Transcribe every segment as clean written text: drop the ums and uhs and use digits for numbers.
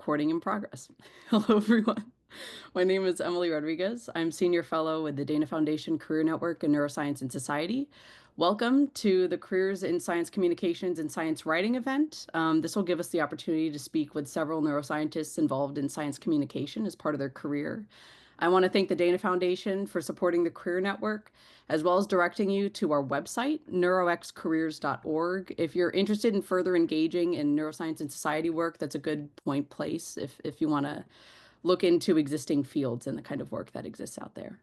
Recording in progress. Hello, everyone. My name is Emily Rodriguez. I'm Senior Fellow with the Dana Foundation Career Network in Neuroscience and Society. Welcome to the Careers in Science Communications and Science Writing event. This will give us the opportunity to speak with several neuroscientists involved in science communication as part of their career. I want to thank the Dana Foundation for supporting the Career Network, as well as directing you to our website, neuroxcareers.org. If you're interested in further engaging in neuroscience and society work, that's a good place if you want to look into existing fields and the kind of work that exists out there.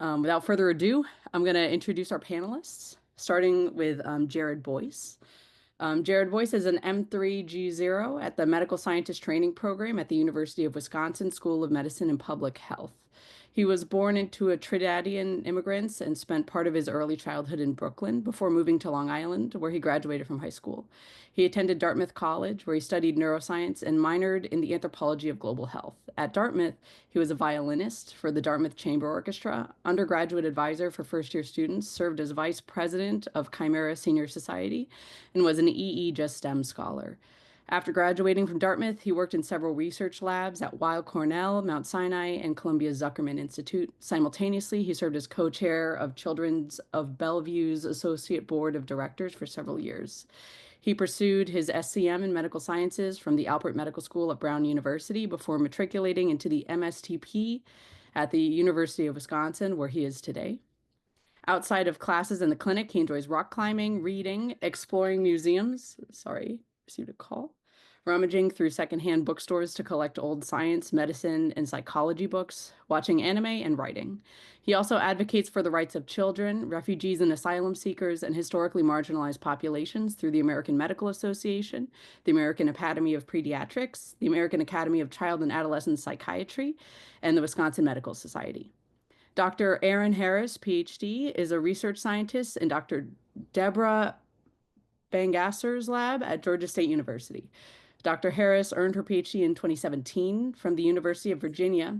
Without further ado, I'm going to introduce our panelists, starting with Jared Boyce. Jared Boyce is an M3G0 at the Medical Scientist Training Program at the University of Wisconsin School of Medicine and Public Health. He was born into a Trinidadian immigrants and spent part of his early childhood in Brooklyn before moving to Long Island, where he graduated from high school. He attended Dartmouth College, where he studied neuroscience and minored in the Anthropology of Global Health. At Dartmouth, he was a violinist for the Dartmouth Chamber Orchestra, Undergraduate Advisor for first-year students, served as Vice President of Chimera Senior Society, and was an EE Just STEM scholar. After graduating from Dartmouth, he worked in several research labs at Weill Cornell, Mount Sinai, and Columbia's Zuckerman Institute. Simultaneously, he served as co-chair of Children's of Bellevue's Associate Board of Directors for several years. He pursued his SCM in medical sciences from the Alpert Medical School at Brown University before matriculating into the MSTP at the University of Wisconsin, where he is today. Outside of classes in the clinic, he enjoys rock climbing, reading, exploring museums. Received a call. Rummaging through secondhand bookstores to collect old science, medicine, and psychology books, watching anime, and writing. He also advocates for the rights of children, refugees and asylum seekers, and historically marginalized populations through the American Medical Association, the American Academy of Pediatrics, the American Academy of Child and Adolescent Psychiatry, and the Wisconsin Medical Society. Dr. Aaron Harris, PhD, is a research scientist in Dr. Deborah Bangasser's lab at Georgia State University. Dr. Harris earned her PhD in 2017 from the University of Virginia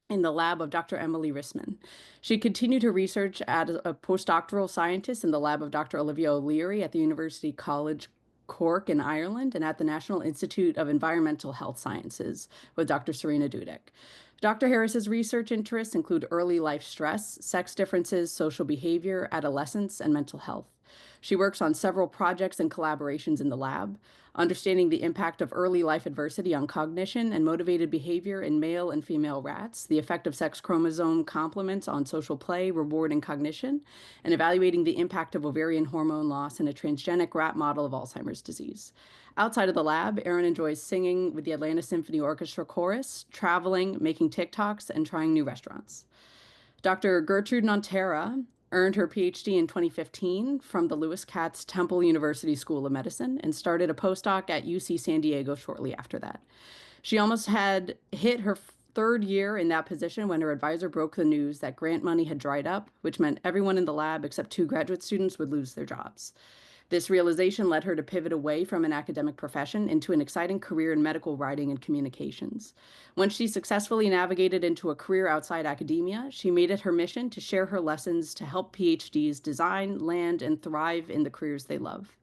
in the lab of Dr. Emily Rissman. She continued her research as a postdoctoral scientist in the lab of Dr. Olivia O'Leary at the University College Cork in Ireland and at the National Institute of Environmental Health Sciences with Dr. Serena Dudek. Dr. Harris's research interests include early life stress, sex differences, social behavior, adolescence, and mental health. She works on several projects and collaborations in the lab, understanding the impact of early life adversity on cognition and motivated behavior in male and female rats, the effect of sex chromosome complements on social play, reward, and cognition, and evaluating the impact of ovarian hormone loss in a transgenic rat model of Alzheimer's disease. Outside of the lab, Erin enjoys singing with the Atlanta Symphony Orchestra chorus, traveling, making TikToks, and trying new restaurants. Dr. Gertrude Nontera earned her PhD in 2015 from the Lewis Katz Temple University School of Medicine and started a postdoc at UC San Diego shortly after that. She almost had hit her third year in that position when her advisor broke the news that grant money had dried up, which meant everyone in the lab except 2 graduate students would lose their jobs. This realization led her to pivot away from an academic profession into an exciting career in medical writing and communications. Once she successfully navigated into a career outside academia, she made it her mission to share her lessons to help PhDs design, land, and thrive in the careers they love.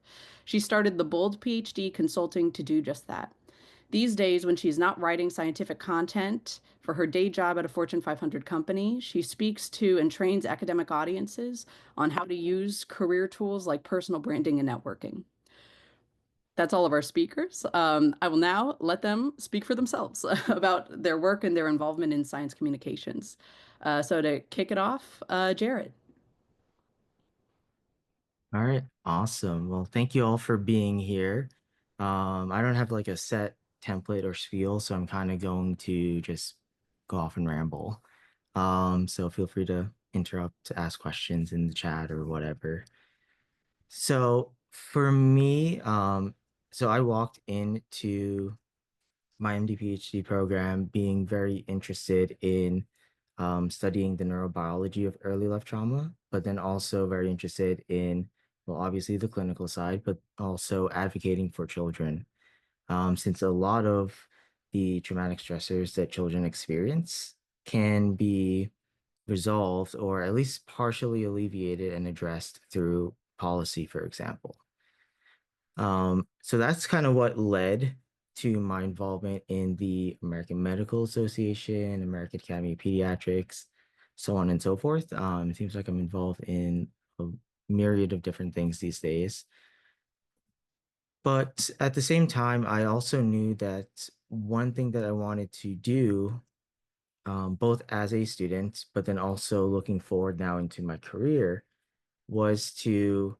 She started the Bold PhD Consulting to do just that. These days, when she's not writing scientific content for her day job at a Fortune 500 company, she speaks to and trains academic audiences on how to use career tools like personal branding and networking. That's all of our speakers. I will now let them speak for themselves about their work and their involvement in science communications. So to kick it off, Jared. All right, awesome. Well, thank you all for being here. I don't have like a set template or spiel, so I'm kind of going to just go off and ramble. So feel free to interrupt to ask questions in the chat or whatever. So for me, so I walked into my MD PhD program being very interested in studying the neurobiology of early life trauma, but then also very interested in, well, obviously the clinical side, but also advocating for children. Since a lot of the traumatic stressors that children experience can be resolved or at least partially alleviated and addressed through policy, for example. So that's kind of what led to my involvement in the American Medical Association, American Academy of Pediatrics, so on and so forth. It seems like I'm involved in a myriad of different things these days. But at the same time, I also knew that one thing that I wanted to do, both as a student, but then also looking forward now into my career, was to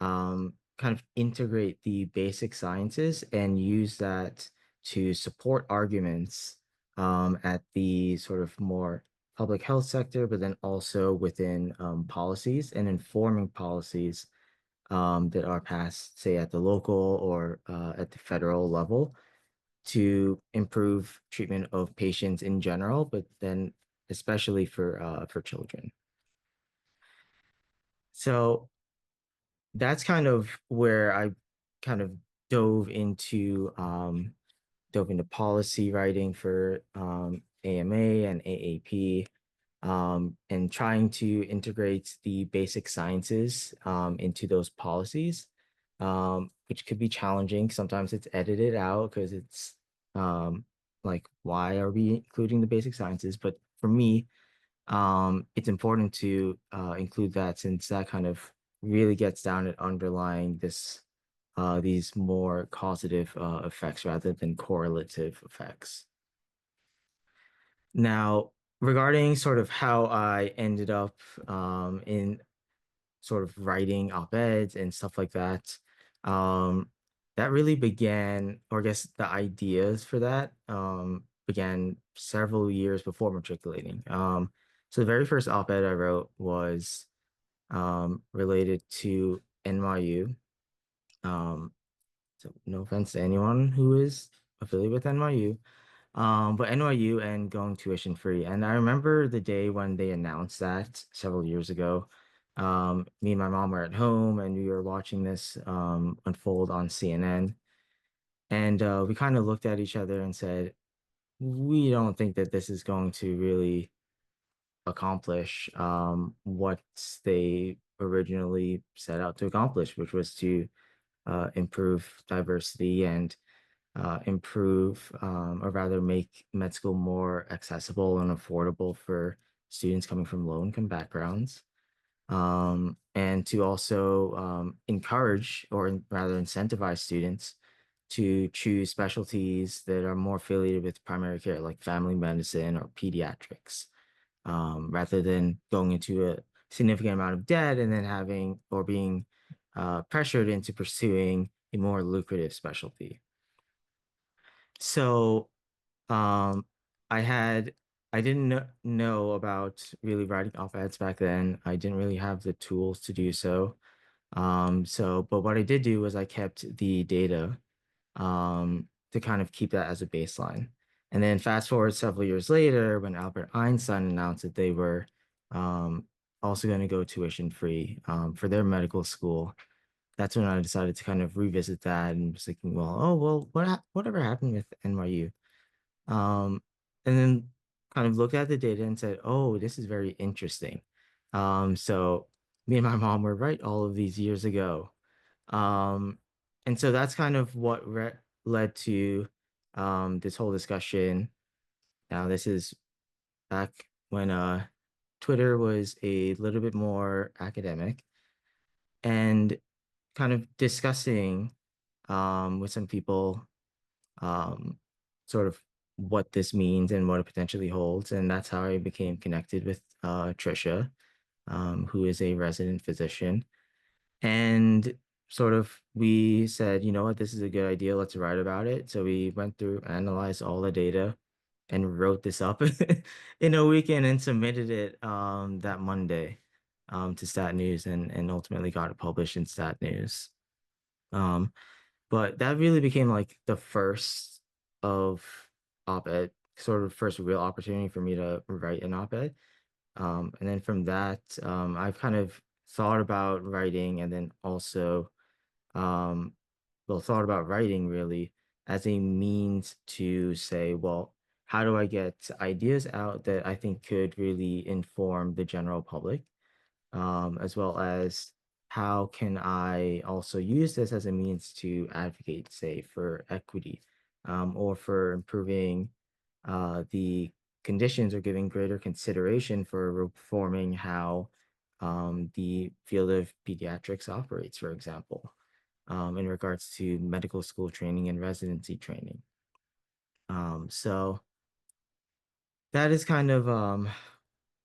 kind of integrate the basic sciences and use that to support arguments at the sort of more public health sector, but then also within policies and informing policies that are passed, say, at the local or at the federal level to improve treatment of patients in general, but then especially for children. So that's kind of where I kind of dove into dove into policy writing for AMA and AAP, and trying to integrate the basic sciences into those policies, which could be challenging. Sometimes it's edited out because it's like, why are we including the basic sciences? But for me, it's important to include that since that kind of really gets down at underlying these more causative effects rather than correlative effects. Now, regarding sort of how I ended up in sort of writing op-eds and stuff like that, um, that really began, or I guess the ideas for that began several years before matriculating. So the very first op-ed I wrote was related to NYU. Um, so no offense to anyone who is affiliated with NYU, but NYU and going tuition free. And I remember the day when they announced that several years ago. Me and my mom were at home and we were watching this unfold on CNN. And we kind of looked at each other and said, we don't think that this is going to really accomplish what they originally set out to accomplish, which was to improve diversity and improve, or rather make med school more accessible and affordable for students coming from low-income backgrounds, and to also encourage, or rather incentivize students to choose specialties that are more affiliated with primary care, like family medicine or pediatrics, rather than going into a significant amount of debt and then having or being pressured into pursuing a more lucrative specialty. So um, I had I didn't know about really writing op-eds back then. I didn't really have the tools to do so. But what I did do was I kept the data to kind of keep that as a baseline. And then fast forward several years later, when Albert Einstein announced that they were um, also going to go tuition free for their medical school, that's when I decided to kind of revisit that and was thinking, well, oh well, whatever happened with NYU? Um, and then kind of looked at the data and said, oh, this is very interesting. So me and my mom were right all of these years ago. Um, and so that's kind of what led to this whole discussion. Now, this is back when Twitter was a little bit more academic and kind of discussing with some people um, sort of what this means and what it potentially holds. And that's how I became connected with Trisha, who is a resident physician. And sort of we said, you know what, this is a good idea. Let's write about it. So we went through, analyzed all the data, and wrote this up in a weekend and submitted it that Monday to Stat News and ultimately got it published in Stat News. Um, but that really became like the first of op-ed, sort of first real opportunity for me to write an op-ed. And then from that, I've kind of thought about writing and then also, um, well, thought about writing really as a means to say, well, how do I get ideas out that I think could really inform the general public? As well as how can I also use this as a means to advocate, say, for equity or for improving the conditions or giving greater consideration for reforming how the field of pediatrics operates, for example, in regards to medical school training and residency training. So that is kind of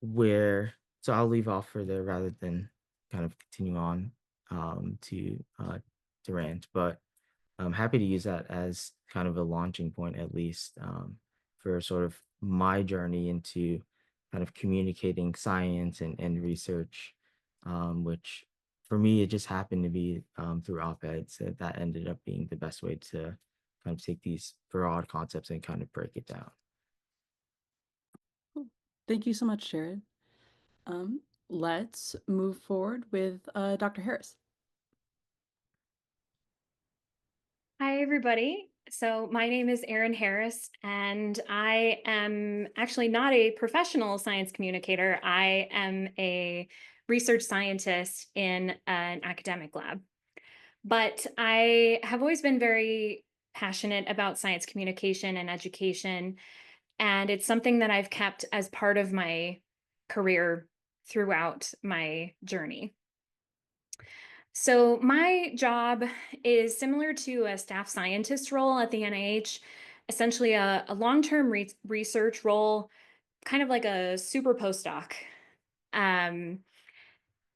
where, so I'll leave off for there rather than kind of continue on to rant, but I'm happy to use that as kind of a launching point, at least for sort of my journey into kind of communicating science and research, which for me, it just happened to be through op-eds that ended up being the best way to kind of take these broad concepts and kind of break it down. Cool. Thank you so much, Jared. Um, let's move forward with Dr. Harris. Hi, everybody. So my name is Erin Harris, and I am actually not a professional science communicator. I am a research scientist in an academic lab. But I have always been very passionate about science communication and education, and it's something that I've kept as part of my career throughout my journey. So my job is similar to a staff scientist role at the NIH, essentially a long-term research role, kind of like a super postdoc. Um,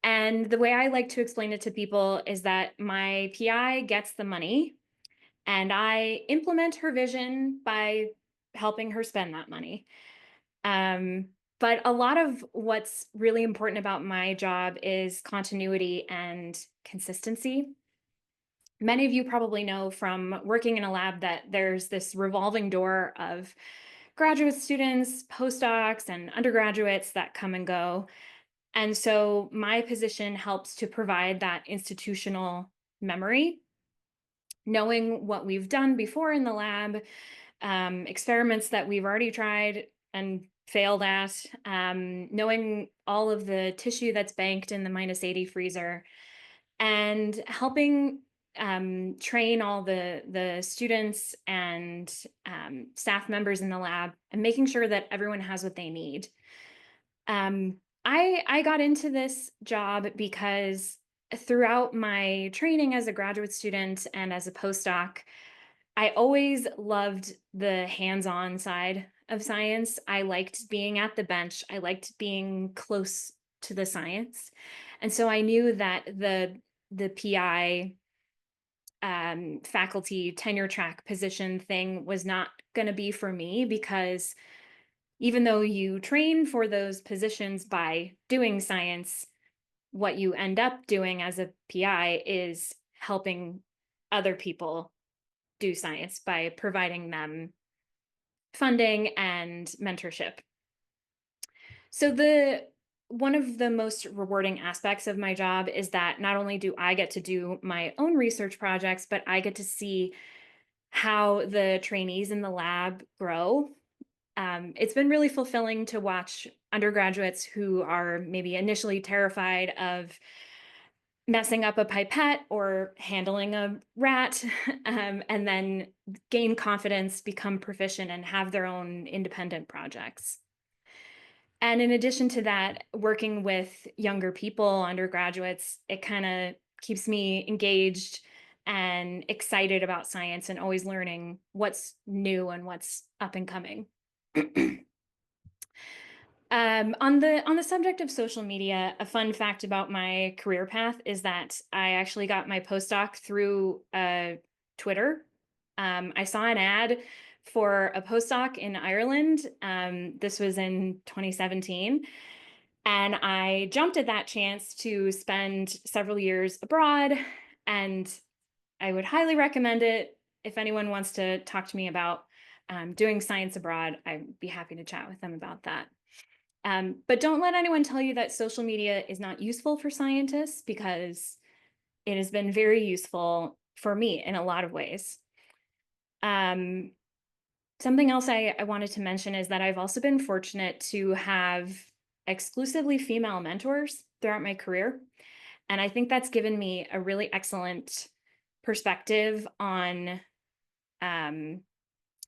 and the way I like to explain it to people is that my PI gets the money and I implement her vision by helping her spend that money. But a lot of what's really important about my job is continuity and consistency. Many of you probably know from working in a lab that there's this revolving door of graduate students, postdocs, and undergraduates that come and go. And so my position helps to provide that institutional memory, knowing what we've done before in the lab, experiments that we've already tried and failed at, knowing all of the tissue that's banked in the -80 freezer, and helping train all the students and staff members in the lab and making sure that everyone has what they need. I got into this job because throughout my training as a graduate student and as a postdoc, I always loved the hands-on side of science. I liked being at the bench. I liked being close to the science. And so I knew that the PI faculty tenure track position thing was not going to be for me, because even though you train for those positions by doing science, what you end up doing as a PI is helping other people do science by providing them funding and mentorship. So one of the most rewarding aspects of my job is that not only do I get to do my own research projects, but I get to see how the trainees in the lab grow. It's been really fulfilling to watch undergraduates who are maybe initially terrified of messing up a pipette or handling a rat, and then gain confidence, become proficient, and have their own independent projects. And in addition to that, working with younger people, undergraduates, it kind of keeps me engaged and excited about science and always learning what's new and what's up and coming. On the subject of social media, a fun fact about my career path is that I actually got my postdoc through Twitter. I saw an ad for a postdoc in Ireland. This was in 2017. And I jumped at that chance to spend several years abroad. And I would highly recommend it if anyone wants to talk to me about doing science abroad. I'd be happy to chat with them about that. But don't let anyone tell you that social media is not useful for scientists, because it has been very useful for me in a lot of ways. Something else I wanted to mention is that I've also been fortunate to have exclusively female mentors throughout my career. And I think that's given me a really excellent perspective on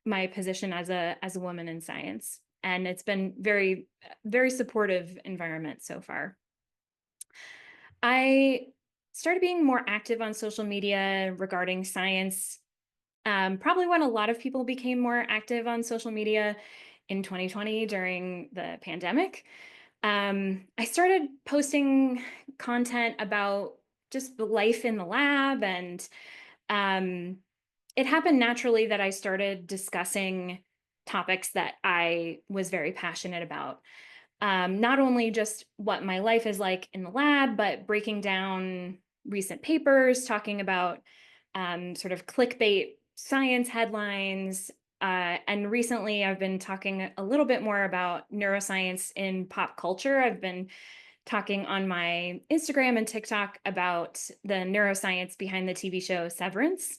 my position as a woman in science. And it's been very, very supportive environment so far. I started being more active on social media regarding science, probably when a lot of people became more active on social media in 2020 during the pandemic. I started posting content about just the life in the lab, and it happened naturally that I started discussing topics that I was very passionate about. Not only just what my life is like in the lab, but breaking down recent papers, talking about sort of clickbait science headlines. And recently, I've been talking a little bit more about neuroscience in pop culture. I've been talking on my Instagram and TikTok about the neuroscience behind the TV show Severance.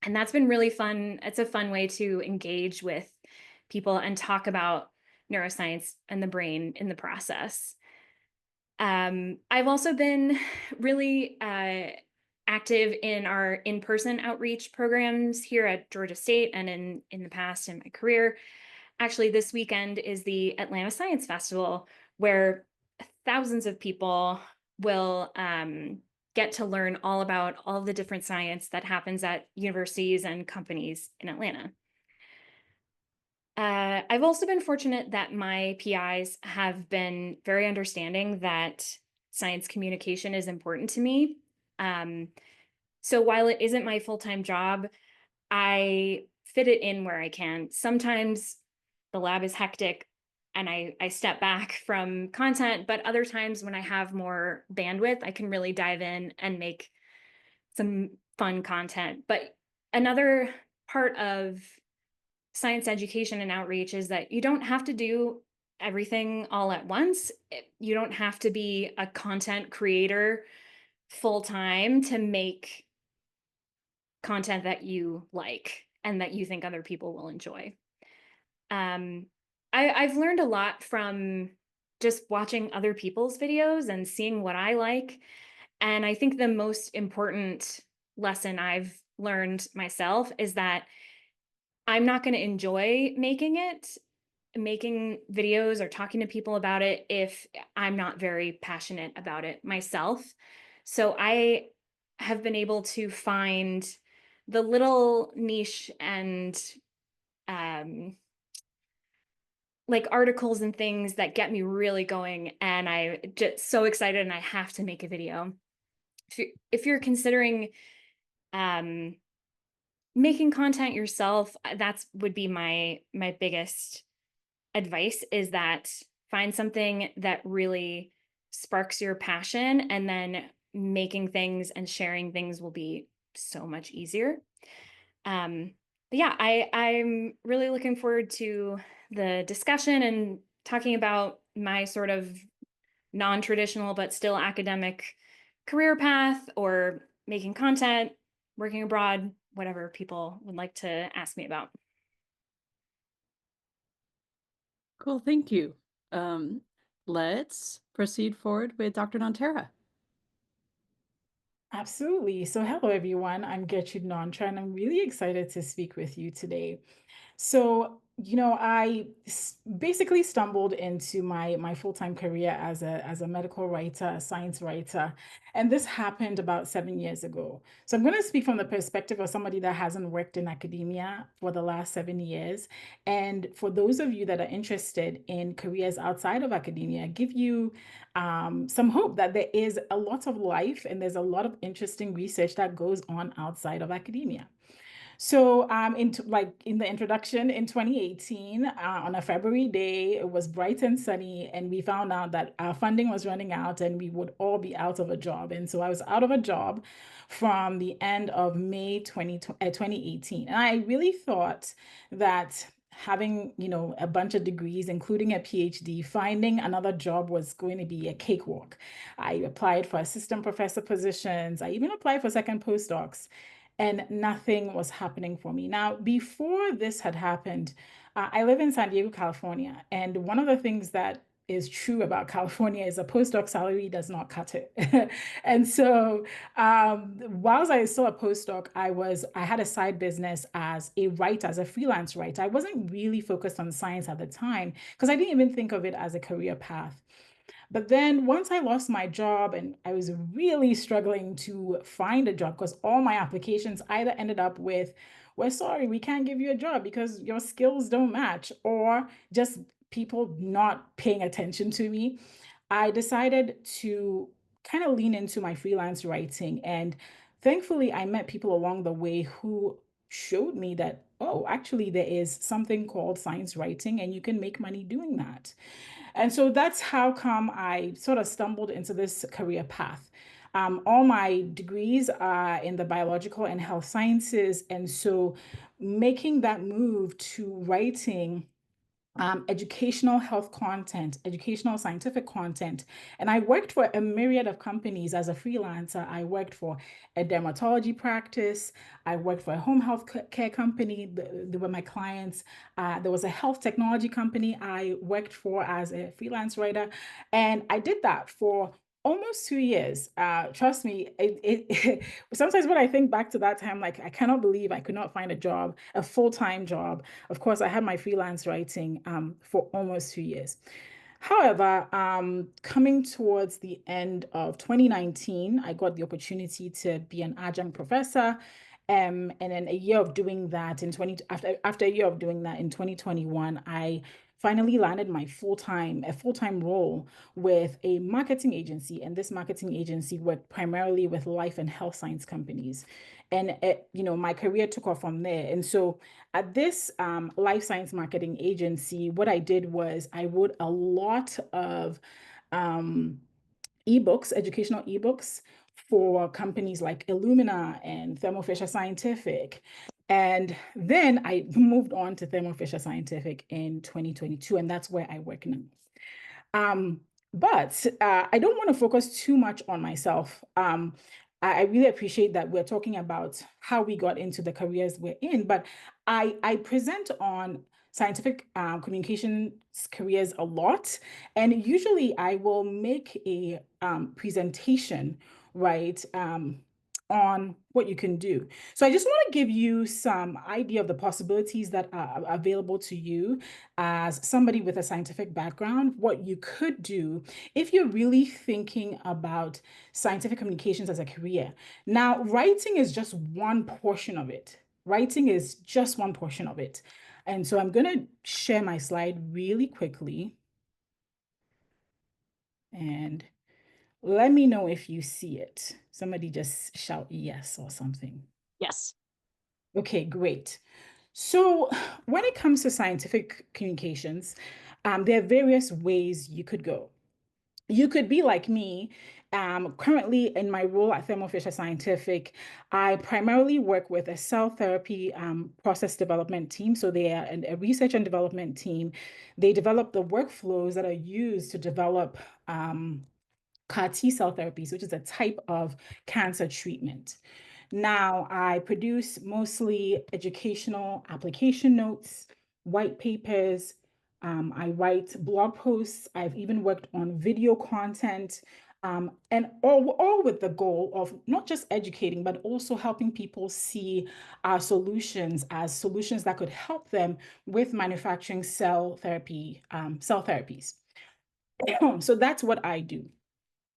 And that's been really fun. It's a fun way to engage with people and talk about neuroscience and the brain in the process. I've also been really active in our in-person outreach programs here at Georgia State and in the past in my career. Actually, this weekend is the Atlanta Science Festival, where thousands of people will get to learn all about all of the different science that happens at universities and companies in Atlanta. I've also been fortunate that my PIs have been very understanding that science communication is important to me. So while it isn't my full-time job, I fit it in where I can. Sometimes the lab is hectic and I step back from content, but other times when I have more bandwidth, I can really dive in and make some fun content. But another part of science education and outreach is that you don't have to do everything all at once. You don't have to be a content creator full time to make content that you like and that you think other people will enjoy. I've learned a lot from just watching other people's videos and seeing what I like. And I think the most important lesson I've learned myself is that I'm not going to enjoy making videos or talking to people about it if I'm not very passionate about it myself. So I have been able to find the little niche and like articles and things that get me really going, and I just so excited and I have to make a video. If you're considering making content yourself, that's would be my biggest advice, is that find something that really sparks your passion, and then making things and sharing things will be so much easier. But yeah, I'm really looking forward to the discussion and talking about my sort of non-traditional but still academic career path, or making content, working abroad, whatever people would like to ask me about. Cool, thank you. Let's proceed forward with Dr. Nantera. Absolutely. So, hello, everyone. I'm Gertrude Nontra, and I'm really excited to speak with you today. So, basically stumbled into my full-time career as a medical writer, a science writer, and this happened about 7 years ago. So I'm going to speak from the perspective of somebody that hasn't worked in academia for the last 7 years. And for those of you that are interested in careers outside of academia, give you some hope that there is a lot of life and there's a lot of interesting research that goes on outside of academia. So, in the introduction in 2018, on a February day, it was bright and sunny, and we found out that our funding was running out and we would all be out of a job. And so I was out of a job from the end of May 2018. And I really thought that having, a bunch of degrees, including a PhD, finding another job was going to be a cakewalk. I applied for assistant professor positions. I even applied for second postdocs, and nothing was happening for me. Now, before this had happened, I live in San Diego, California, and one of the things that is true about California is a postdoc salary does not cut it. And so whilst I was still a postdoc, I had a side business as a writer, as a freelance writer. I wasn't really focused on science at the time because I didn't even think of it as a career path. But then once I lost my job and I was really struggling to find a job because all my applications either ended up with, we're sorry, we can't give you a job because your skills don't match, or just people not paying attention to me, I decided to kind of lean into my freelance writing. And thankfully, I met people along the way who showed me that, oh, actually, there is something called science writing, and you can make money doing that. And so that's how come I sort of stumbled into this career path. All my degrees are in the biological and health sciences. And so making that move to writing educational health content, educational scientific content. And I worked for a myriad of companies as a freelancer. I worked for a dermatology practice. I worked for a home health care company. They were my clients. There was a health technology company I worked for as a freelance writer. And I did that for almost 2 years. Trust me, sometimes when I think back to that time, like I cannot believe I could not find a job, a full-time job. Of course, I had my freelance writing for almost 2 years. However, coming towards the end of 2019, I got the opportunity to be an adjunct professor. And then a year of doing that after a year of doing that in 2021, I finally landed my full-time role with a marketing agency. And this marketing agency worked primarily with life and health science companies. And my career took off from there. And so at this life science marketing agency, what I did was I wrote a lot of ebooks, educational ebooks for companies like Illumina and Thermo Fisher Scientific. And then I moved on to Thermo Fisher Scientific in 2022, and that's where I work now. But I don't want to focus too much on myself. I really appreciate that we're talking about how we got into the careers we're in, but I present on scientific communications careers a lot. And usually I will make a presentation, right, on what you can do. So I just want to give you some idea of the possibilities that are available to you as somebody with a scientific background, what you could do if you're really thinking about scientific communications as a career. Now, writing is just one portion of it. Writing is just one portion of it. And so I'm going to share my slide really quickly. And let me know if you see it. Somebody just shout yes or something. Yes. Okay, great. So when it comes to scientific communications, there are various ways you could go. You could be like me. Currently in my role at Thermo Fisher Scientific, I primarily work with a cell therapy process development team. So they are a research and development team. They develop the workflows that are used to develop CAR T cell therapies, which is a type of cancer treatment. Now, I produce mostly educational application notes, white papers. I write blog posts. I've even worked on video content, and all with the goal of not just educating, but also helping people see our solutions as solutions that could help them with manufacturing cell therapies. So that's what I do.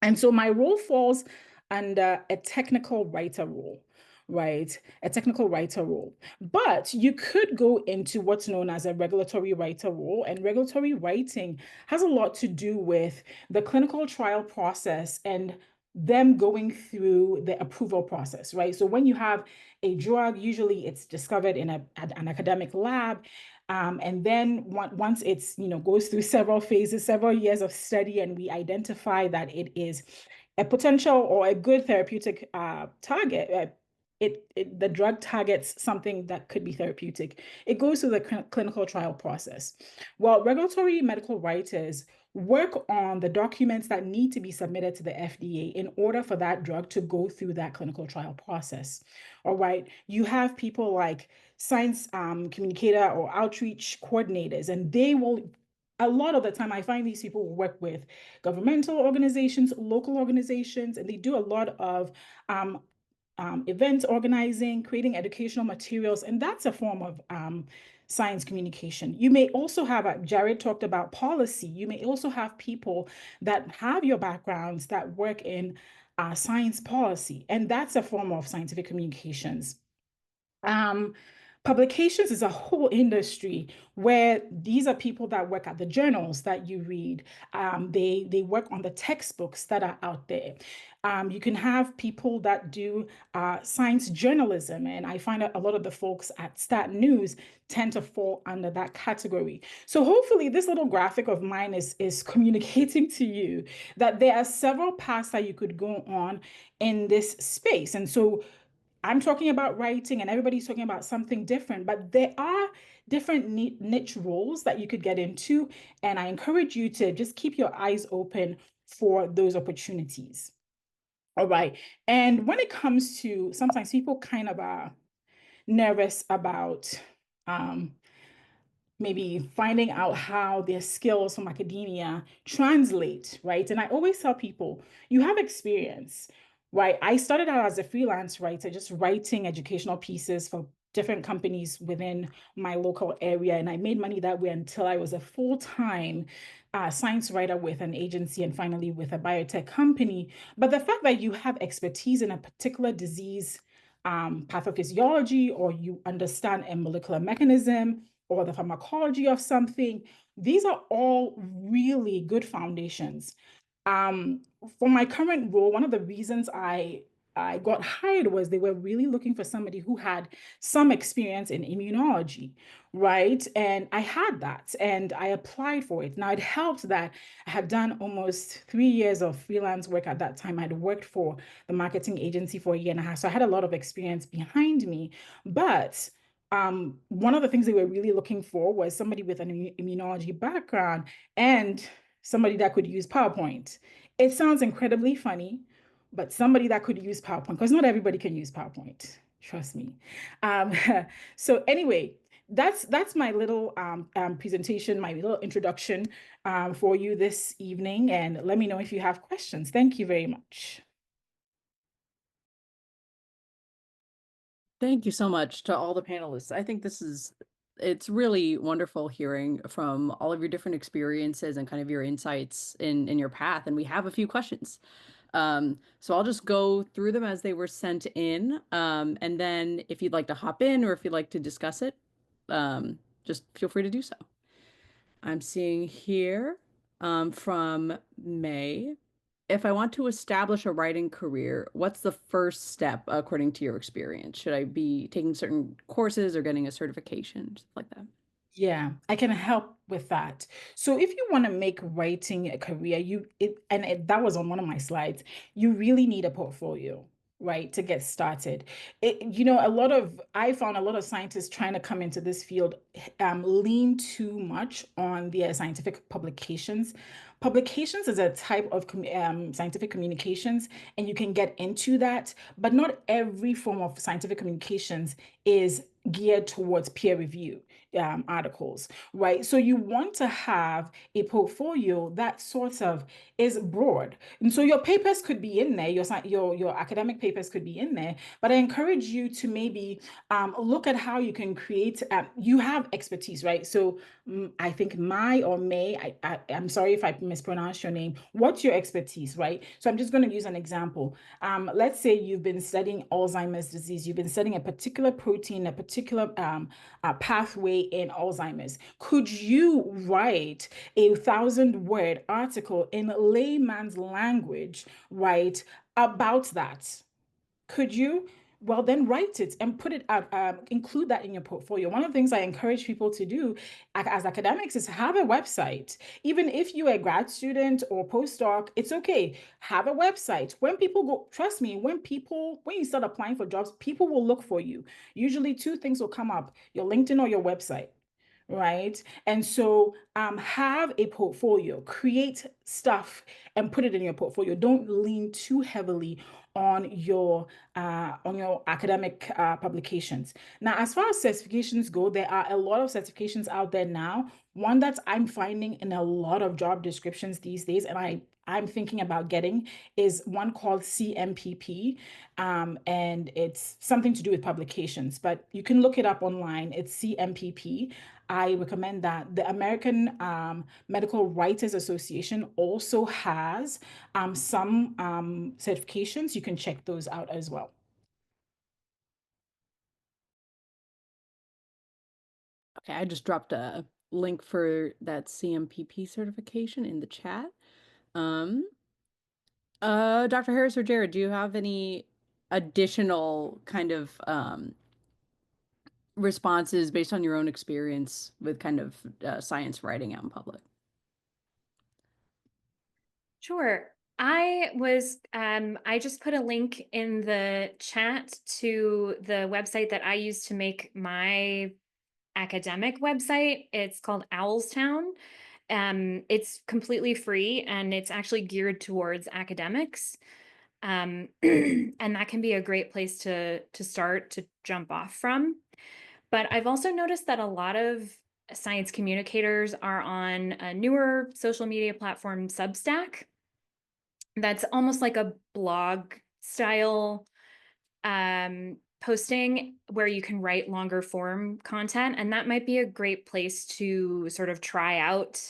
And so my role falls under a technical writer role, right? A technical writer role. But you could go into what's known as a regulatory writer role. And regulatory writing has a lot to do with the clinical trial process and them going through the approval process, right? So when you have a drug, usually it's discovered in an academic lab. And then once it's, goes through several phases, several years of study, and we identify that it is a potential or a good therapeutic target, the drug targets something that could be therapeutic. It goes through the clinical trial process. Well, regulatory medical writers work on the documents that need to be submitted to the FDA in order for that drug to go through that clinical trial process. All right. You have people like science communicator or outreach coordinators, and they will a lot of the time I find these people work with governmental organizations, local organizations, and they do a lot of event organizing, creating educational materials, and that's a form of science communication. You may also have, Jared talked about policy. You may also have people that have your backgrounds that work in science policy, and that's a form of scientific communications. Publications is a whole industry where these are people that work at the journals that you read. They work on the textbooks that are out there. You can have people that do science journalism, and I find a lot of the folks at Stat News tend to fall under that category. So hopefully this little graphic of mine is communicating to you that there are several paths that you could go on in this space. And so I'm talking about writing and everybody's talking about something different, but there are different niche roles that you could get into. And I encourage you to just keep your eyes open for those opportunities. All right. And when it comes to, sometimes people kind of are nervous about maybe finding out how their skills from academia translate, right? And I always tell people, you have experience, right? I started out as a freelance writer, just writing educational pieces for different companies within my local area. And I made money that way until I was a full-time science writer with an agency and finally with a biotech company. But the fact that you have expertise in a particular disease pathophysiology, or you understand a molecular mechanism, or the pharmacology of something. These are all really good foundations. For my current role, one of the reasons I got hired was they were really looking for somebody who had some experience in immunology, right? And I had that and I applied for it. Now it helped that I had done almost 3 years of freelance work at that time. I'd worked for the marketing agency for a year and a half. So I had a lot of experience behind me, but one of the things they were really looking for was somebody with an immunology background and somebody that could use PowerPoint. It sounds incredibly funny, but somebody that could use PowerPoint, because not everybody can use PowerPoint, trust me. So anyway, that's my little presentation, my little introduction for you this evening. And let me know if you have questions. Thank you very much. Thank you so much to all the panelists. I think it's really wonderful hearing from all of your different experiences and kind of your insights in your path. And we have a few questions. So I'll just go through them as they were sent in. And then if you'd like to hop in or if you'd like to discuss it, just feel free to do so. I'm seeing here from May. If I want to establish a writing career, what's the first step according to your experience? Should I be taking certain courses or getting a certification, stuff like that? Yeah, I can help with that. So if you want to make writing a career, that was on one of my slides, you really need a portfolio, right, to get started. I found a lot of scientists trying to come into this field lean too much on their scientific publications. Publications is a type of scientific communications, and you can get into that, but not every form of scientific communications is geared towards peer review articles, right? So you want to have a portfolio that sort of is broad. And so your papers could be in there, your academic papers could be in there, but I encourage you to maybe look at how you can create, you have expertise, right? So I think I'm sorry if I mispronounce your name. What's your expertise, right? So I'm just going to use an example. Let's say you've been studying Alzheimer's disease. You've been studying a particular protein, a particular pathway in Alzheimer's. Could you write a 1,000-word article in layman's language, right, about that? Could you? Well, then write it and put it out, include that in your portfolio. One of the things I encourage people to do as academics is have a website. Even if you're a grad student or postdoc, it's okay. Have a website. When people go, trust me, when you start applying for jobs, people will look for you. Usually 2 things will come up, your LinkedIn or your website. Right. And so have a portfolio, create stuff and put it in your portfolio. Don't lean too heavily on your academic publications. Now, as far as certifications go, there are a lot of certifications out there now. One that I'm finding in a lot of job descriptions these days, and I'm thinking about getting, is one called CMPP, and it's something to do with publications, but you can look it up online. It's CMPP. I recommend that. The American Medical Writers Association also has some certifications. You can check those out as well. Okay, I just dropped a link for that CMPP certification in the chat. Dr. Harris or Jared, do you have any additional kind of responses based on your own experience with kind of science writing out in public? Sure. I just put a link in the chat to the website that I use to make my academic website. It's called Owlstown. It's completely free and it's actually geared towards academics. And that can be a great place to start to jump off from. But I've also noticed that a lot of science communicators are on a newer social media platform, Substack. That's almost like a blog style posting where you can write longer form content. And that might be a great place to sort of try out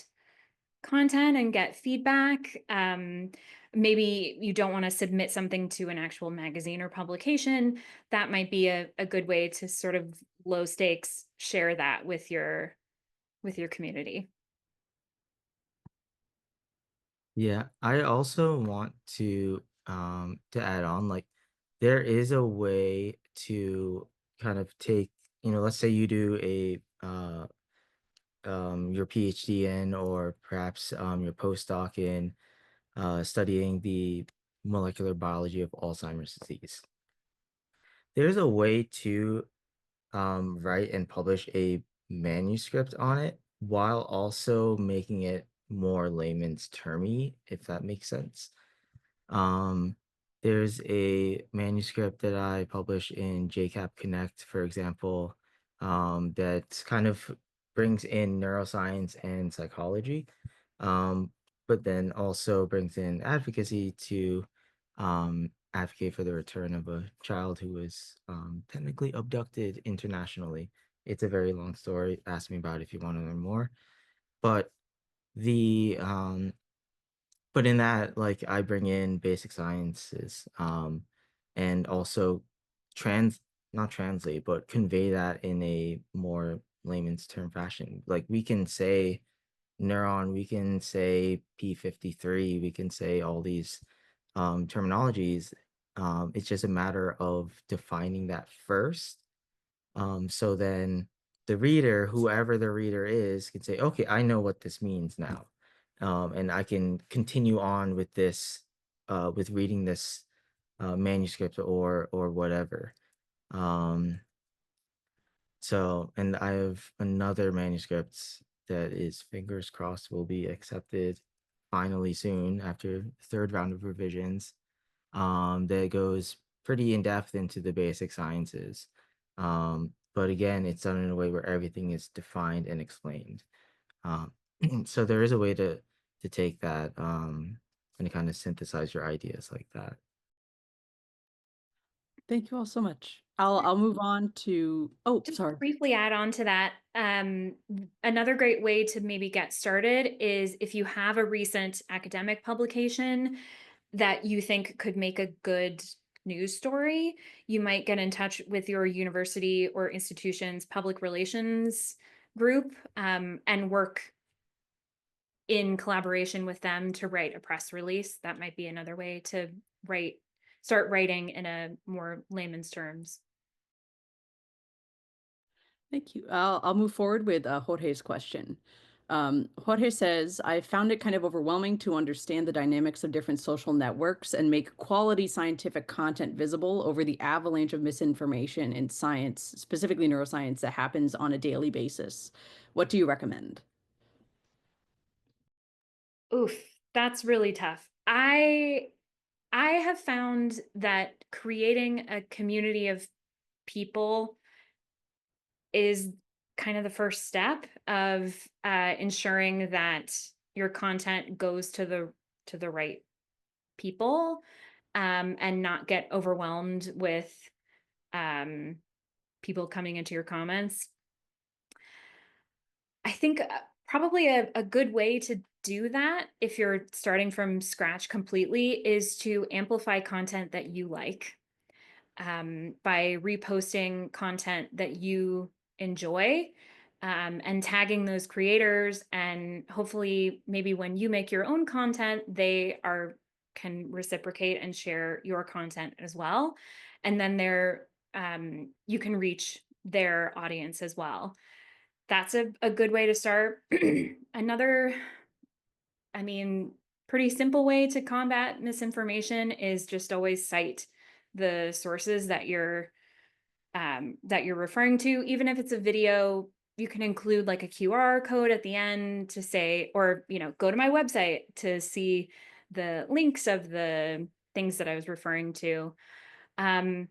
content and get feedback. Maybe you don't want to submit something to an actual magazine or publication. That might be a good way to sort of low stakes share that with your community. Yeah, I also want to add on, like, there is a way to kind of take, let's say you do a your PhD in, or perhaps your postdoc in studying the molecular biology of Alzheimer's disease. There's a way to write and publish a manuscript on it while also making it more layman's termy, if that makes sense. Um, there's a manuscript that I published in JCAP Connect, for example, that kind of brings in neuroscience and psychology, but then also brings in advocacy to advocate for the return of a child who was technically abducted internationally. It's a very long story. Ask me about it if you want to learn more. But the but in that, like, I bring in basic sciences, and also not translate, but convey that in a more layman's term fashion. Like, we can say neuron, we can say P53, we can say all these terminologies. It's just a matter of defining that first. So then the reader, whoever the reader is, can say, okay, I know what this means now. And I can continue on with this, with reading this manuscript or whatever. So, and I have another manuscript that is, fingers crossed, will be accepted finally soon after the third round of revisions, that goes pretty in depth into the basic sciences. But again, it's done in a way where everything is defined and explained. So there is a way to take that and kind of synthesize your ideas like that. Thank you all so much. I'll move on to, oh, Just sorry. briefly add on to that. Another great way to maybe get started is if you have a recent academic publication that you think could make a good news story, you might get in touch with your university or institution's public relations group and work in collaboration with them to write a press release. That might be another way to start writing in a more layman's terms. Thank you. I'll move forward with Jorge's question. Jorge says, I found it kind of overwhelming to understand the dynamics of different social networks and make quality scientific content visible over the avalanche of misinformation in science, specifically neuroscience, that happens on a daily basis. What do you recommend? Oof, that's really tough. I I have found that creating a community of people is kind of the first step of ensuring that your content goes to the right people, and not get overwhelmed with um, people coming into your comments. I think probably a good way to do that, if you're starting from scratch completely, is to amplify content that you like, by reposting content that you enjoy, and tagging those creators. And hopefully, maybe when you make your own content, they can reciprocate and share your content as well. And then you can reach their audience as well. That's a good way to start. Another, I mean, pretty simple way to combat misinformation is just always cite the sources that you're referring to. Even if it's a video, you can include like a QR code at the end to say, or go to my website to see the links of the things that I was referring to. And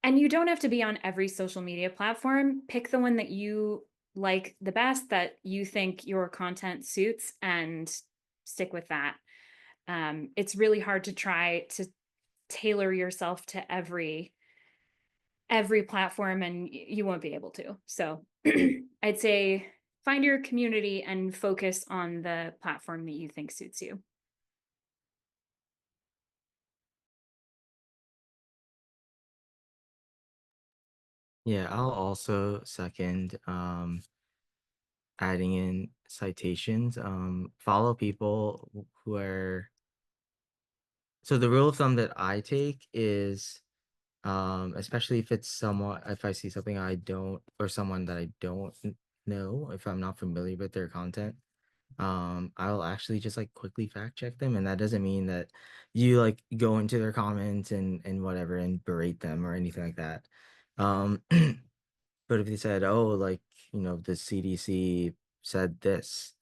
you don't have to be on every social media platform. Pick the one that you like the best, that you think your content suits, and stick with that. It's really hard to try to tailor yourself to every platform, and you won't be able to. So I'd say find your community and focus on the platform that you think suits you. Yeah, I'll also second adding in citations. Follow people who are, so the rule of thumb that I take is, especially if if I see something I don't, or someone that I don't know, if I'm not familiar with their content, I'll actually just like quickly fact check them. And that doesn't mean that you like go into their comments and whatever and berate them or anything like that. Um, but if they said, oh, like, the CDC said this,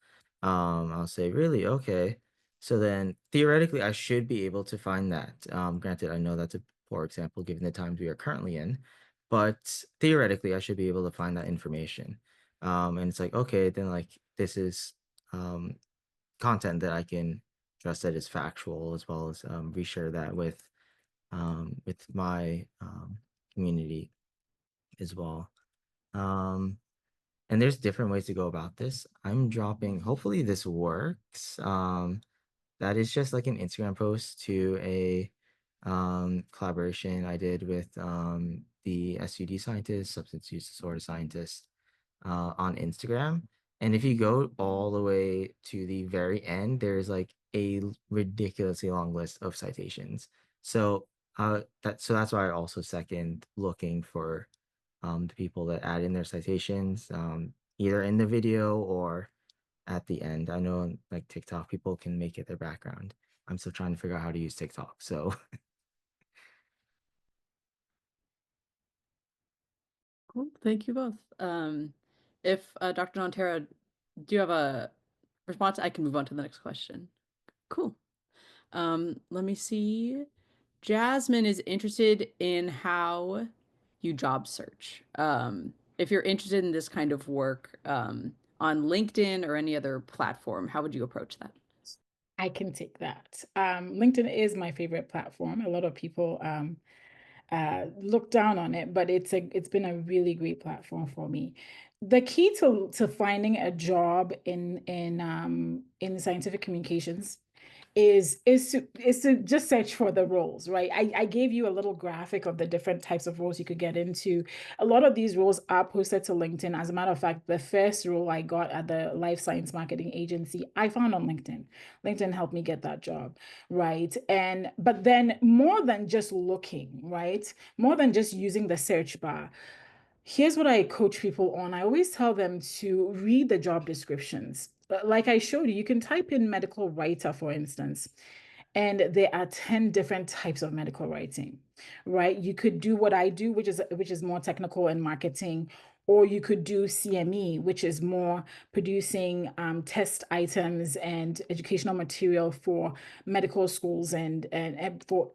I'll say, really? Okay. So then theoretically, I should be able to find that. Granted, I know that's a poor example given the times we are currently in, but theoretically, I should be able to find that information. And it's like, okay, then like this is um, content that I can trust that is factual, as well as reshare that with my community as well. Um, and there's different ways to go about this. I'm dropping, hopefully this works. That is just like an Instagram post to a collaboration I did with the SUD scientist, substance use disorder scientist, on Instagram. And if you go all the way to the very end, there's like a ridiculously long list of citations. So that's why I also second looking for the people that add in their citations, either in the video or at the end. I know like TikTok, people can make it their background. I'm still trying to figure out how to use TikTok. So Cool. Thank you both. If Dr. Nontera, do you have a response? I can move on to the next question. Cool. Let me see. Jasmine is interested in how you job search. If you're interested in this kind of work, on LinkedIn or any other platform, how would you approach that? I can take that. LinkedIn is my favorite platform. A lot of people look down on it, but it's been a really great platform for me. The key to finding a job in scientific communications is to just search for the roles, right? I gave you a little graphic of the different types of roles you could get into. A lot of these roles are posted to LinkedIn. As a matter of fact, the first role I got at the life science marketing agency, I found on LinkedIn. LinkedIn helped me get that job, right? But then more than just looking, right? More than just using the search bar. Here's what I coach people on. I always tell them to read the job descriptions. Like I showed you, you can type in medical writer, for instance, and there are 10 different types of medical writing, right? You could do what I do, which is more technical and marketing, Or you could do CME, which is more producing test items and educational material for medical schools and for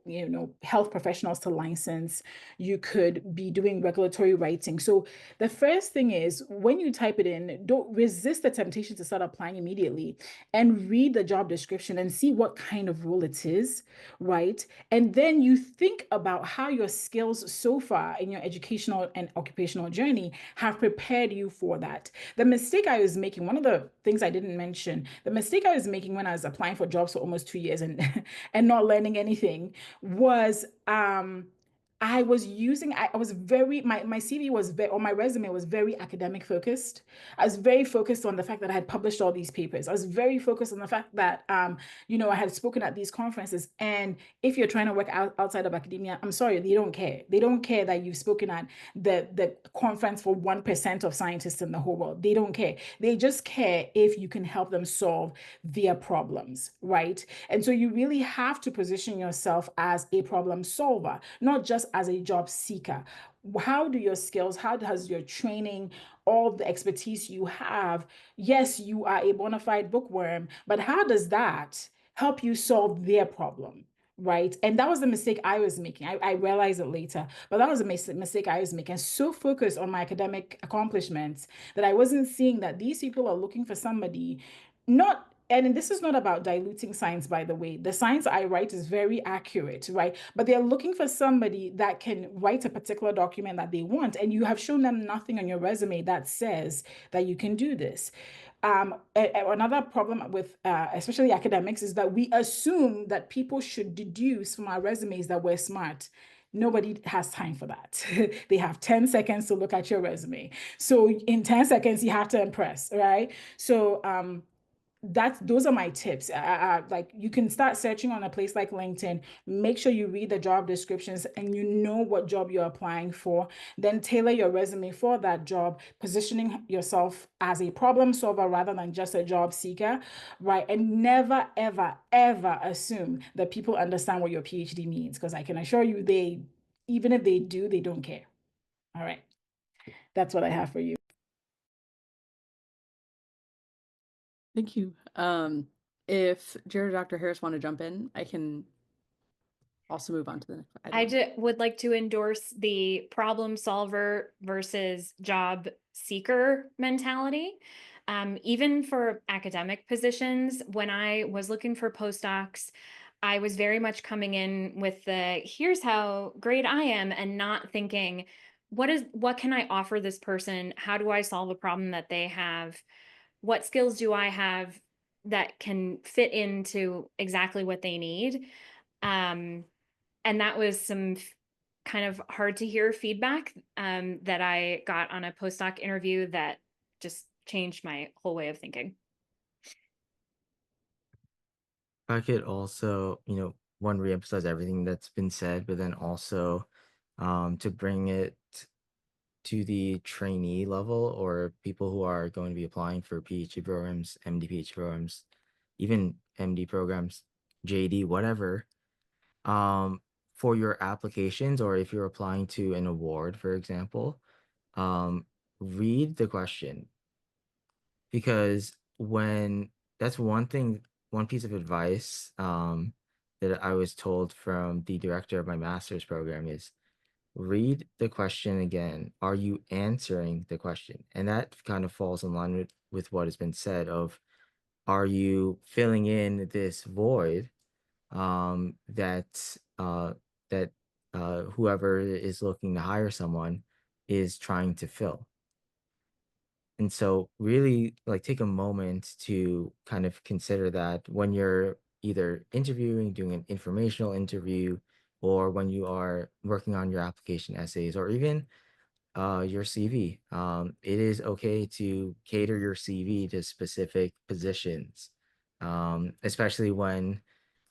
health professionals to license. You could be doing regulatory writing. So the first thing is, when you type it in, don't resist the temptation to start applying immediately, and read the job description and see what kind of role it is, right? And then you think about how your skills so far in your educational and occupational journey have prepared you for that. The mistake I was making, one of the things I didn't mention, the mistake I was making when I was applying for jobs for almost 2 years and and not learning anything was I was using, I was very, my CV was very, or my resume was very academic focused. I was very focused on the fact that I had published all these papers. I was very focused on the fact that, I had spoken at these conferences. And if you're trying to work outside of academia, I'm sorry, they don't care. They don't care that you've spoken at the conference for 1% of scientists in the whole world. They don't care. They just care if you can help them solve their problems, right? And so you really have to position yourself as a problem solver, not just as a job seeker. How do your skills, how does your training, all the expertise you have, yes, you are a bona fide bookworm, but how does that help you solve their problem? Right. And that was the mistake I was making. I realized it later, but that was a mistake I was making. So focused on my academic accomplishments that I wasn't seeing that these people are looking for somebody, not, and this is not about diluting science, by the way. The science I write is very accurate, right? But they're looking for somebody that can write a particular document that they want. And you have shown them nothing on your resume that says that you can do this. Another problem with especially academics is that we assume that people should deduce from our resumes that we're smart. Nobody has time for that. They have 10 seconds to look at your resume. So in 10 seconds, you have to impress, right? So those are my tips. Like, you can start searching on a place like LinkedIn. Make sure you read the job descriptions and you know what job you're applying for. Then tailor your resume for that job, positioning yourself as a problem solver rather than just a job seeker, right? And never, ever, ever assume that people understand what your PhD means, because I can assure you even if they do, they don't care. All right. That's what I have for you. Thank you. If Jared or Dr. Harris want to jump in, I can also move on to the next item. I would like to endorse the problem solver versus job seeker mentality. Even for academic positions, when I was looking for postdocs, I was very much coming in with the here's how great I am, and not thinking, what can I offer this person? How do I solve a problem that they have? What skills do I have that can fit into exactly what they need? And that was some kind of hard to hear feedback that I got on a postdoc interview that just changed my whole way of thinking. I could also, one, reemphasize everything that's been said, but then also to bring it to the trainee level or people who are going to be applying for PhD programs, MD PhD programs, even MD programs, JD, whatever. For your applications, or if you're applying to an award, for example, read the question, because that's one piece of advice that I was told from the director of my master's program is read the question again. Are you answering the question? And that kind of falls in line with what has been said of, are you filling in this void that whoever is looking to hire someone is trying to fill. And so really, like, take a moment to kind of consider that when you're either interviewing, doing an informational interview, or when you are working on your application essays, or even your CV. It is okay to cater your CV to specific positions, especially when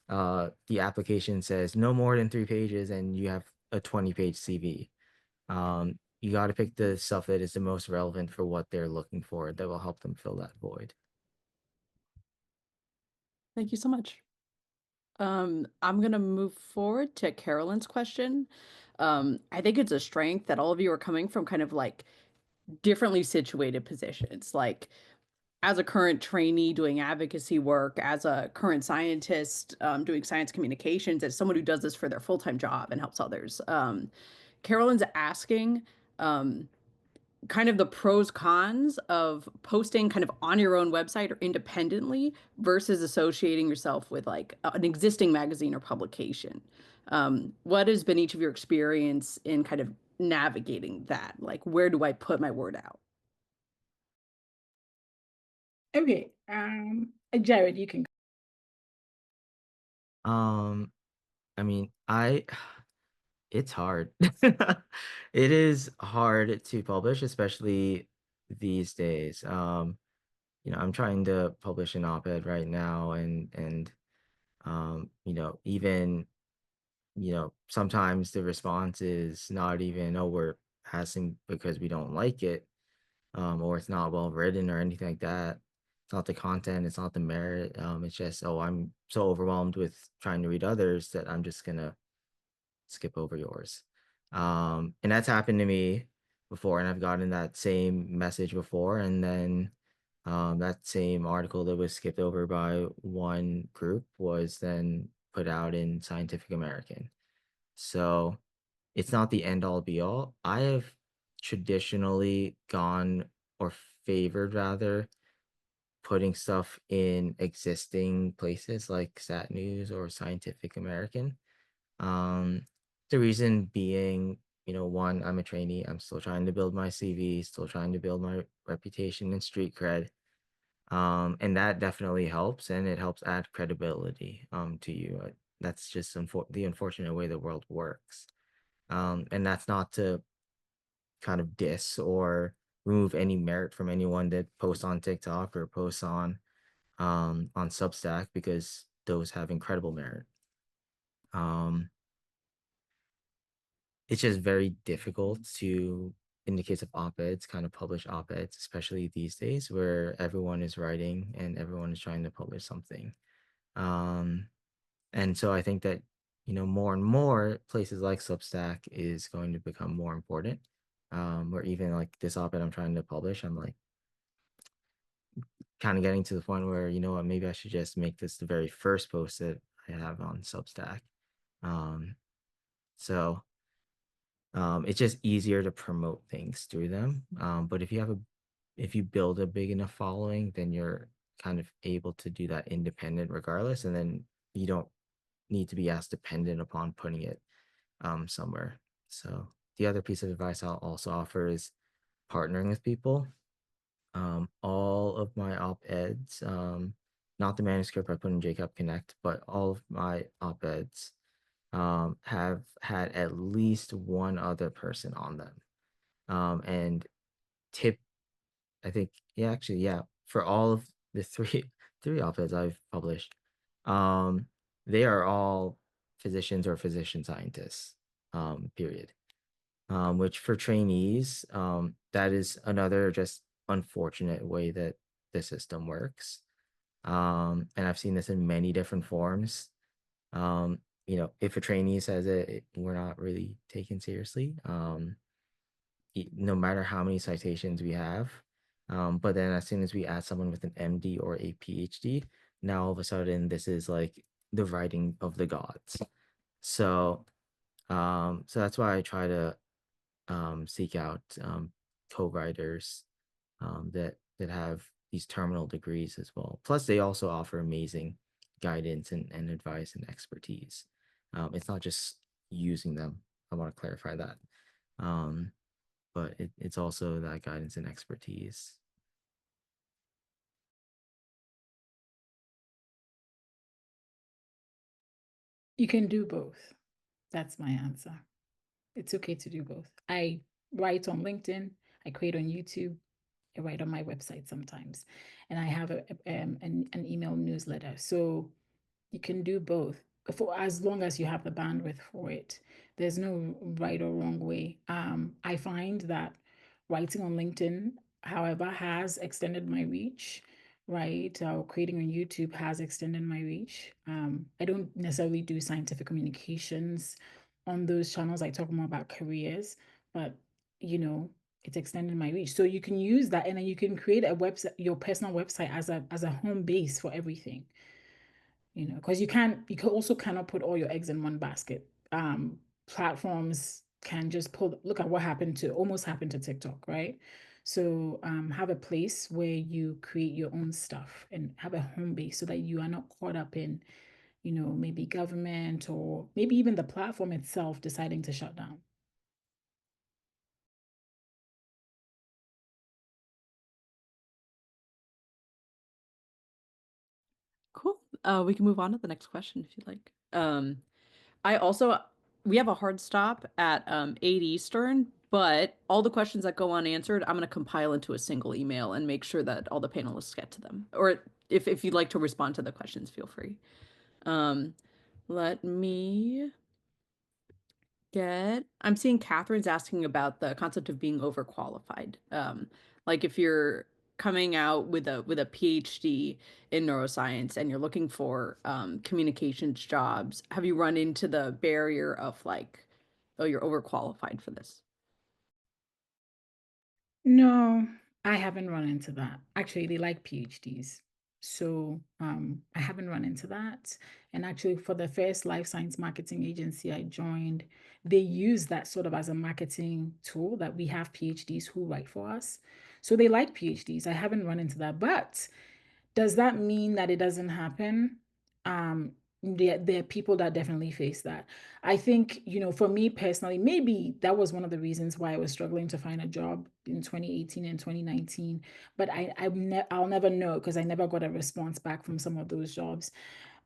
the application says no more than 3 pages and you have a 20-page CV. You got to pick the stuff that is the most relevant for what they're looking for, that will help them fill that void. Thank you so much. I'm going to move forward to Carolyn's question. I think it's a strength that all of you are coming from kind of like differently situated positions, like as a current trainee doing advocacy work, as a current scientist doing science communications, as someone who does this for their full-time job and helps others. Carolyn's asking kind of the pros cons of posting kind of on your own website or independently versus associating yourself with like an existing magazine or publication. What has been each of your experience in kind of navigating that? Like, where do I put my word out? Okay, Jared, you can go. I mean, it's hard. It is hard to publish, especially these days. I'm trying to publish an op-ed right now, and even sometimes the response is not even, oh, we're passing because we don't like it, or it's not well written or anything like that. It's not the content, it's not the merit. It's just, oh, I'm so overwhelmed with trying to read others that I'm just gonna skip over yours. And that's happened to me before, and I've gotten that same message before, and then that same article that was skipped over by one group was then put out in Scientific American. So it's not the end all be all. I have traditionally gone, or favored rather, putting stuff in existing places like Sat News or Scientific American. Um, the reason being, one, I'm a trainee. I'm still trying to build my CV, still trying to build my reputation and street cred. And that definitely helps, and it helps add credibility to you. That's just the unfortunate way the world works. And that's not to kind of diss or remove any merit from anyone that posts on TikTok or posts on Substack, because those have incredible merit. Um, it's just very difficult to, in the case of op-eds, kind of publish op-eds, especially these days where everyone is writing and everyone is trying to publish something. And so I think that, more and more places like Substack is going to become more important. Where even like this op-ed I'm trying to publish, I'm like kind of getting to the point where, what, maybe I should just make this the very first post that I have on Substack. So it's just easier to promote things through them. But if you build a big enough following, then you're kind of able to do that independent regardless, and then you don't need to be as dependent upon putting it somewhere. So the other piece of advice I'll also offer is partnering with people. All of my op-eds, not the manuscript I put in JCAP Connect, but all of my op-eds have had at least one other person on them. And tip, I think, yeah, actually, yeah, for all of the three op-eds I've published, they are all physicians or physician scientists, period. Which for trainees, that is another just unfortunate way that the system works. And I've seen this in many different forms. If a trainee says we're not really taken seriously, no matter how many citations we have. But then as soon as we add someone with an MD or a PhD, now all of a sudden this is like the writing of the gods. So that's why I try to seek out co-writers that have these terminal degrees as well. Plus, they also offer amazing guidance and advice and expertise. It's not just using them. I want to clarify that. But it's also that guidance and expertise. You can do both. That's my answer. It's okay to do both. I write on LinkedIn, I create on YouTube, I write on my website sometimes, and I have an email newsletter. So you can do both for as long as you have the bandwidth for it. There's no right or wrong way. I find that writing on LinkedIn, however, has extended my reach, right? Creating on YouTube has extended my reach. I don't necessarily do scientific communications on those channels. I talk more about careers, but It's extending my reach. So you can use that, and then you can create a website, your personal website, as a home base for everything. Because you can also cannot put all your eggs in one basket. Platforms can just look at what almost happened to TikTok, right? So have a place where you create your own stuff and have a home base so that you are not caught up in, maybe government or maybe even the platform itself deciding to shut down. Cool. We can move on to the next question if you'd like. We have a hard stop at 8 Eastern, but all the questions that go unanswered, I'm going to compile into a single email and make sure that all the panelists get to them. Or if you'd like to respond to the questions, feel free. Let me I'm seeing Catherine's asking about the concept of being overqualified. Like if you're coming out with a PhD in neuroscience and you're looking for communications jobs, have you run into the barrier of like, oh, you're overqualified for this? No, I haven't run into that. Actually, they like PhDs. So I haven't run into that. And actually, for the first life science marketing agency I joined, they use that sort of as a marketing tool that we have PhDs who write for us. So they like PhDs. I haven't run into that. But does that mean that it doesn't happen? There are people that definitely face that. I think, for me personally, maybe that was one of the reasons why I was struggling to find a job in 2018 and 2019. But I'll never know because I never got a response back from some of those jobs.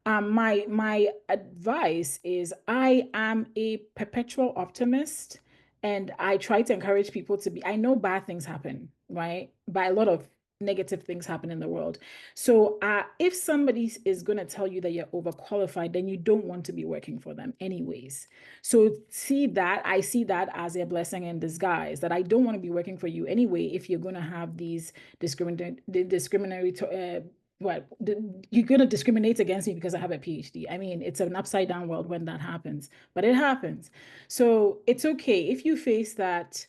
My advice is I am a perpetual optimist, and I try to encourage people to be. I know bad things happen, right? But a lot of negative things happen in the world. So if somebody is going to tell you that you're overqualified, then you don't want to be working for them anyways. So I see that as a blessing in disguise, that I don't want to be working for you anyway if you're going to have these discriminatory you're going to discriminate against me because I have a PhD. I mean, it's an upside down world when that happens, but it happens. So it's okay if you face that.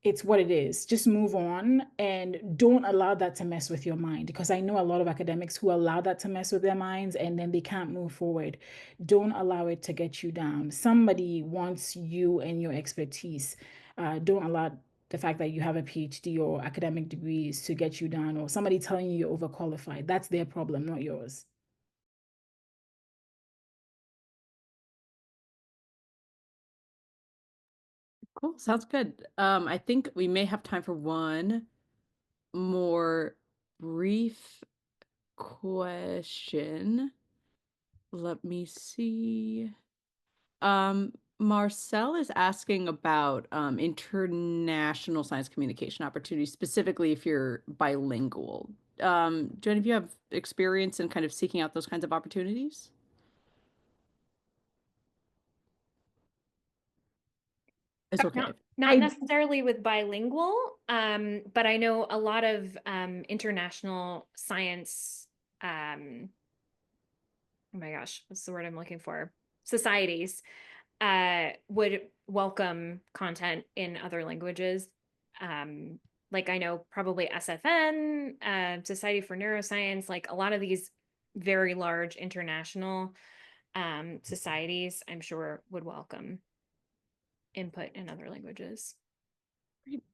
It's what it is. Just move on and don't allow that to mess with your mind, because I know a lot of academics who allow that to mess with their minds and then they can't move forward. Don't allow it to get you down. Somebody wants you and your expertise. Don't allow the fact that you have a PhD or academic degrees to get you down, or somebody telling you you're overqualified. That's their problem, not yours. Cool. Sounds good. I think we may have time for one more brief question. Let me see. Marcel is asking about international science communication opportunities, specifically if you're bilingual. Do any of you have experience in kind of seeking out those kinds of opportunities? It's okay. Not necessarily with bilingual, but I know a lot of international science, oh my gosh, what's the word I'm looking for? Societies would welcome content in other languages. Like I know probably SFN, Society for Neuroscience, like a lot of these very large international societies, I'm sure would welcome input in other languages. Great.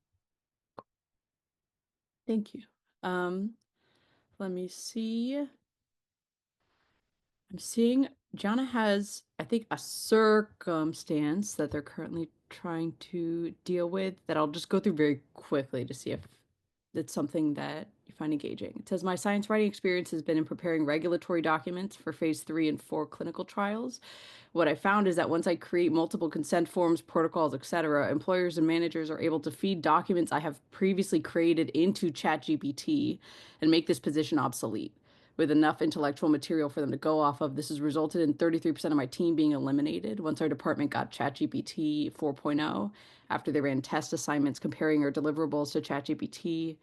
Thank you. Let me see. I'm seeing Jana has, I think, a circumstance that they're currently trying to deal with that I'll just go through very quickly to see if it's something that you find engaging. It says, my science writing experience has been in preparing regulatory documents for phase 3 and 4 clinical trials. What I found is that once I create multiple consent forms, protocols, etc., employers and managers are able to feed documents I have previously created into ChatGPT and make this position obsolete. With enough intellectual material for them to go off of, this has resulted in 33% of my team being eliminated. Once our department got ChatGPT 4.0, after they ran test assignments comparing our deliverables to ChatGPT,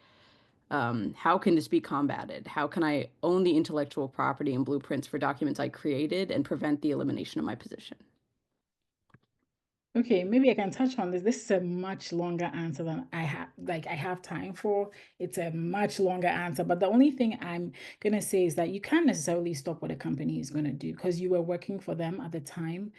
how can this be combated? How can I own the intellectual property and blueprints for documents I created and prevent the elimination of my position? Okay, maybe I can touch on this. This is a much longer answer than I have time for. It's a much longer answer, but the only thing I'm gonna say is that you can't necessarily stop what a company is gonna do because you were working for them at the time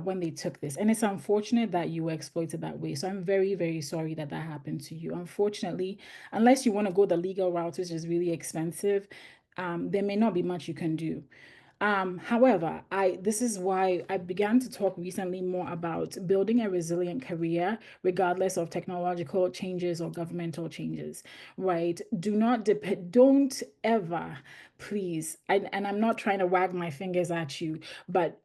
when they took this. And it's unfortunate that you were exploited that way. So I'm very, very sorry that that happened to you. Unfortunately, unless you want to go the legal route, which is really expensive, there may not be much you can do. However, this is why I began to talk recently more about building a resilient career, regardless of technological changes or governmental changes, right? Don't ever, please, and I'm not trying to wag my fingers at you, but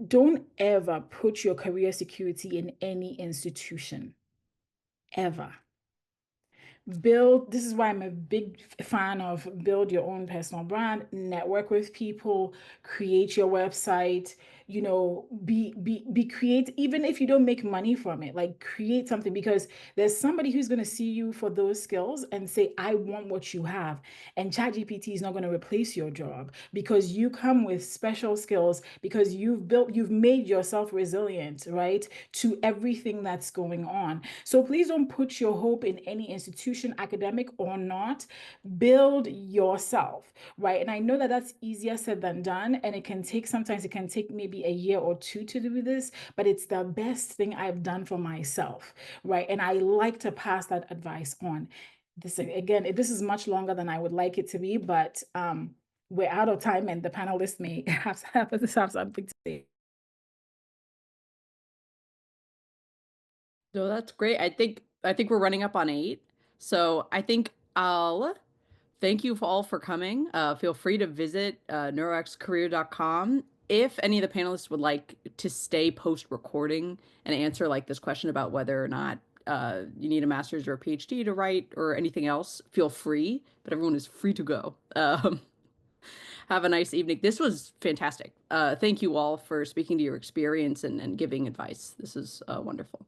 don't ever put your career security in any institution, ever. This is why I'm a big fan of build your own personal brand, network with people, create your website, be create, even if you don't make money from it, like create something, because there's somebody who's going to see you for those skills and say, I want what you have. And ChatGPT is not going to replace your job because you come with special skills, because you've made yourself resilient, right, to everything that's going on. So please don't put your hope in any institution, academic or not. Build yourself, right? And I know that that's easier said than done, and sometimes it can take maybe a year or two to do this, but it's the best thing I've done for myself, right? And I like to pass that advice on. This is much longer than I would like it to be, but we're out of time, and the panelists may have something to say. No, that's great. I think we're running up on 8. So I think I'll thank you all for coming. Feel free to visit neuroxcareer.com. If any of the panelists would like to stay post-recording and answer like this question about whether or not you need a master's or a PhD to write or anything else, feel free, but everyone is free to go. Have a nice evening. This was fantastic. Thank you all for speaking to your experience and giving advice. This is wonderful.